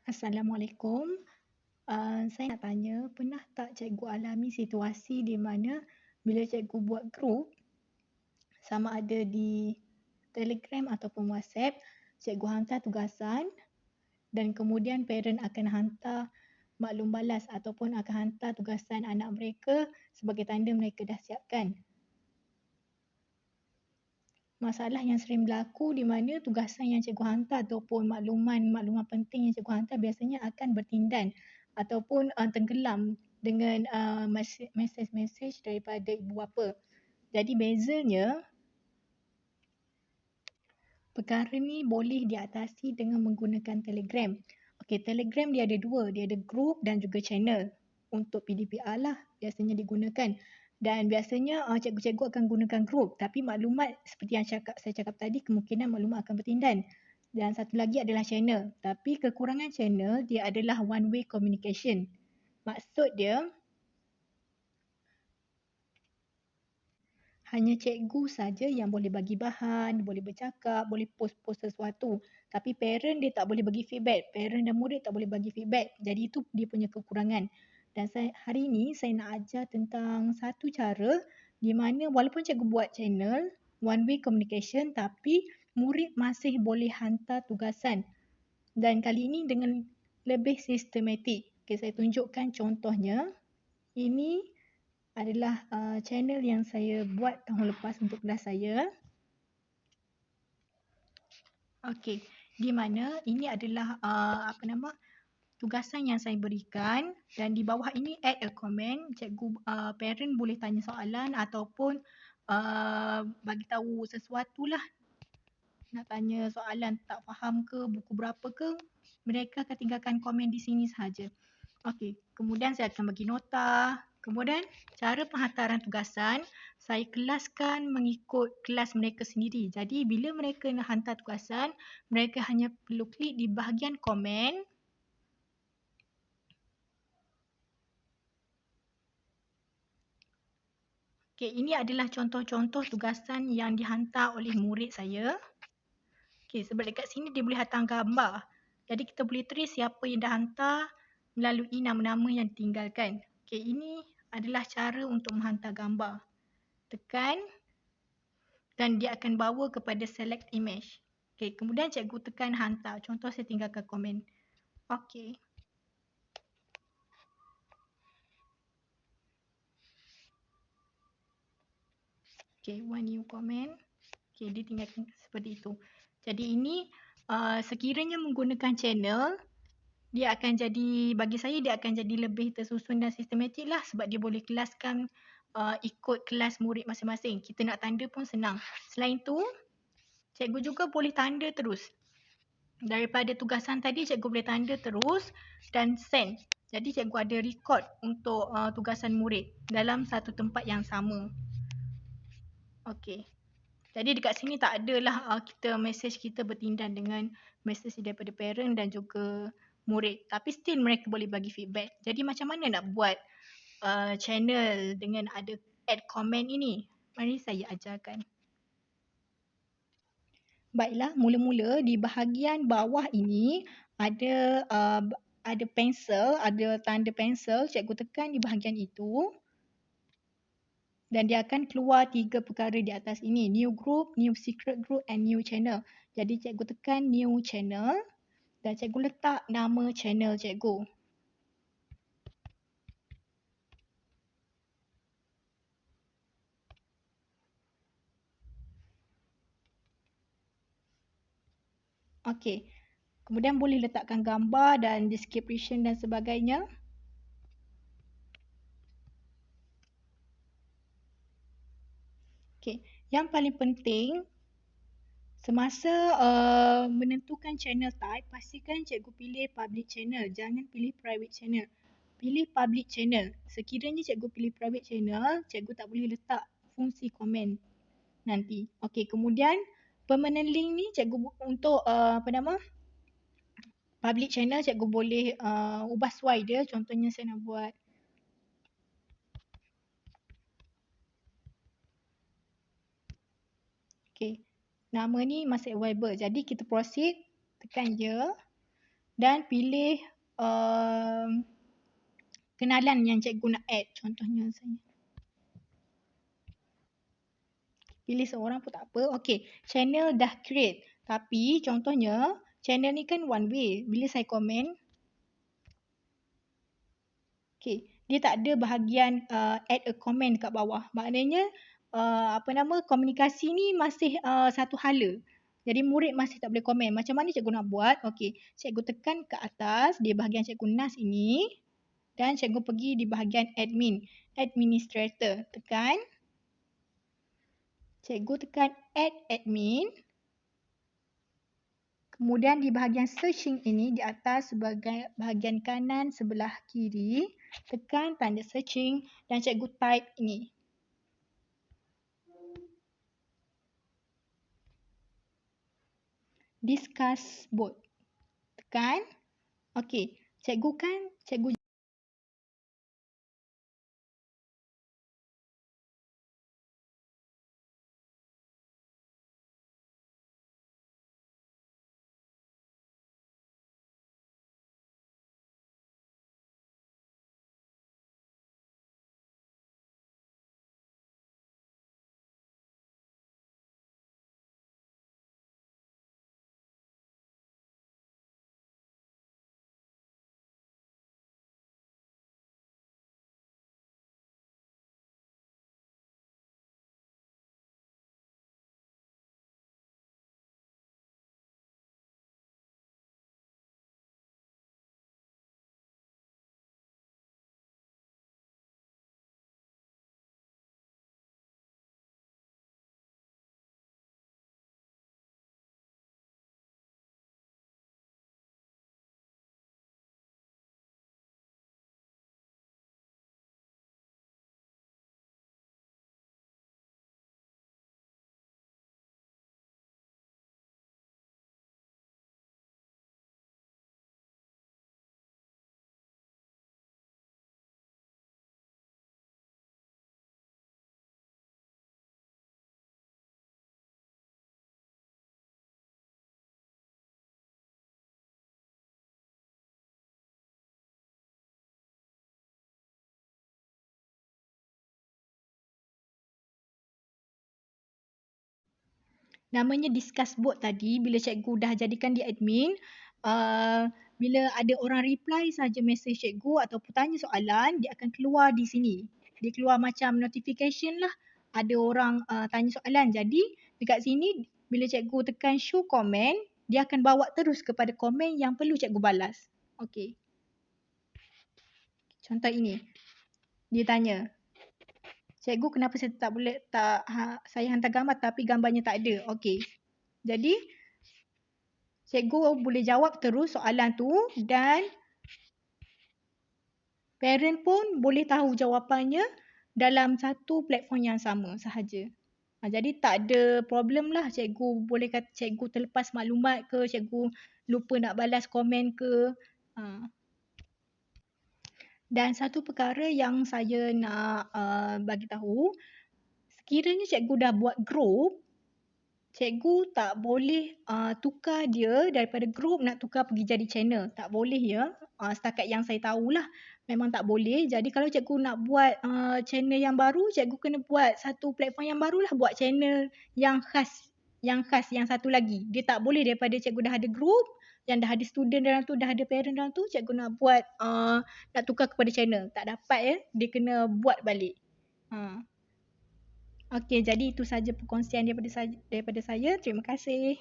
Assalamualaikum. Saya nak tanya, pernah tak cikgu alami situasi di mana bila cikgu buat grup, sama ada di Telegram ataupun WhatsApp, cikgu hantar tugasan dan kemudian parent akan hantar maklum balas ataupun akan hantar tugasan anak mereka sebagai tanda mereka dah siapkan. Masalah yang sering berlaku di mana tugasan yang cikgu hantar ataupun makluman penting yang cikgu hantar biasanya akan bertindan ataupun tenggelam dengan mesej-mesej daripada ibu bapa. Jadi bezanya, perkara ni boleh diatasi dengan menggunakan Telegram. Okey, Telegram dia ada dua, dia ada group dan juga channel. Untuk PDPR lah biasanya digunakan. Dan biasanya cikgu-cikgu akan gunakan group, tapi maklumat seperti yang saya cakap tadi, kemungkinan maklumat akan bertindan. Dan satu lagi adalah channel. Tapi kekurangan channel dia adalah one way communication. Maksud dia, hanya cikgu saja yang boleh bagi bahan, boleh bercakap, boleh post-post sesuatu. Tapi parent dia tak boleh bagi feedback. Parent dan murid tak boleh bagi feedback. Jadi itu dia punya kekurangan. Dan hari ini saya nak ajar tentang satu cara di mana walaupun cikgu buat channel, one way communication, tapi murid masih boleh hantar tugasan. Dan kali ini dengan lebih sistematik. Okay, saya tunjukkan contohnya. Ini adalah channel yang saya buat tahun lepas untuk kelas saya. Okey, di mana ini adalah tugasan yang saya berikan dan di bawah ini add a comment. Cikgu parent boleh tanya soalan ataupun bagi tahu sesuatu lah. Nak tanya soalan tak faham ke, buku berapa ke, mereka akan tinggalkan komen di sini sahaja. Okey, kemudian saya akan bagi nota. Kemudian cara penghantaran tugasan, saya kelaskan mengikut kelas mereka sendiri. Jadi bila mereka nak hantar tugasan, mereka hanya perlu klik di bahagian komen. Okey, ini adalah contoh-contoh tugasan yang dihantar oleh murid saya. Okey, sebab dekat sini dia boleh hantar gambar. Jadi kita boleh trace siapa yang dah hantar melalui nama-nama yang ditinggalkan. Okey, ini adalah cara untuk menghantar gambar. Tekan dan dia akan bawa kepada select image. Okey, kemudian cikgu tekan hantar. Contoh saya tinggalkan komen. Okey. Okey, one new comment. Okey, dia tinggalkan seperti itu. Jadi ini sekiranya menggunakan channel, dia akan jadi, bagi saya dia akan jadi lebih tersusun dan sistematik lah sebab dia boleh kelaskan ikut kelas murid masing-masing. Kita nak tanda pun senang. Selain tu, cikgu juga boleh tanda terus. Daripada tugasan tadi, cikgu boleh tanda terus dan send. Jadi cikgu ada record untuk tugasan murid dalam satu tempat yang sama. Okey. Jadi dekat sini tak adalah mesej kita bertindan dengan mesej daripada parent dan juga murid. Tapi still mereka boleh bagi feedback. Jadi macam mana nak buat channel dengan ada add comment ini? Mari saya ajarkan. Baiklah, mula-mula di bahagian bawah ini ada pensel, ada tanda pensel. Cikgu tekan di bahagian itu. Dan dia akan keluar 3 perkara di atas ini. New group, new secret group and new channel. Jadi cikgu tekan new channel dan cikgu letak nama channel cikgu. Okey. Kemudian boleh letakkan gambar dan description dan sebagainya. Okey. Yang paling penting, semasa menentukan channel type, pastikan cikgu pilih public channel. Jangan pilih private channel. Pilih public channel. Sekiranya cikgu pilih private channel, cikgu tak boleh letak fungsi komen nanti. Okey, kemudian permanent link ni cikgu untuk public channel cikgu boleh ubah sesuai dia. Contohnya saya nak buat nama ni masih available. Jadi kita proceed, tekan je. dan pilih kenalan yang cikgu nak add. Contohnya saya pilih seorang pun tak apa. Okey, channel dah create. Tapi contohnya channel ni kan one way. Bila saya komen, okey, dia tak ada bahagian add a comment dekat bawah. Maknanya komunikasi ni masih satu hala. Jadi murid masih tak boleh komen. Macam mana cikgu nak buat? Okey, cikgu tekan ke atas di bahagian cikgu Nas ini dan cikgu pergi di bahagian admin, administrator. Tekan. Cikgu tekan add admin. Kemudian di bahagian searching ini di atas sebagai bahagian kanan sebelah kiri, tekan tanda searching dan cikgu type ini. Discuss board. Tekan. Okey, cikgu namanya discuss board tadi, bila cikgu dah jadikan dia admin, bila ada orang reply saja mesej cikgu ataupun tanya soalan, dia akan keluar di sini. Dia keluar macam notification lah. Ada orang tanya soalan. Jadi dekat sini bila cikgu tekan show comment, dia akan bawa terus kepada komen yang perlu cikgu balas. Okey. Contoh ini. Dia tanya, cikgu kenapa saya tak boleh saya hantar gambar tapi gambarnya tak ada. Okey. Jadi cikgu boleh jawab terus soalan tu dan parent pun boleh tahu jawapannya dalam satu platform yang sama sahaja. Jadi tak ada problem lah, cikgu boleh kata cikgu terlepas maklumat ke, cikgu lupa nak balas komen ke. Dan satu perkara yang saya nak bagi tahu, sekiranya cikgu dah buat group, cikgu tak boleh tukar dia daripada group nak tukar pergi jadi channel. Tak boleh ya. Setakat yang saya tahulah memang tak boleh. Jadi kalau cikgu nak buat channel yang baru, cikgu kena buat satu platform yang barulah, buat channel yang khas. Yang satu lagi. Dia tak boleh daripada cikgu dah ada group, yang dah ada student dalam tu, dah ada parent dalam tu, cikgu nak buat, nak tukar kepada channel. Tak dapat ya. Dia kena buat balik. Okey, jadi itu saja perkongsian daripada saya. Terima kasih.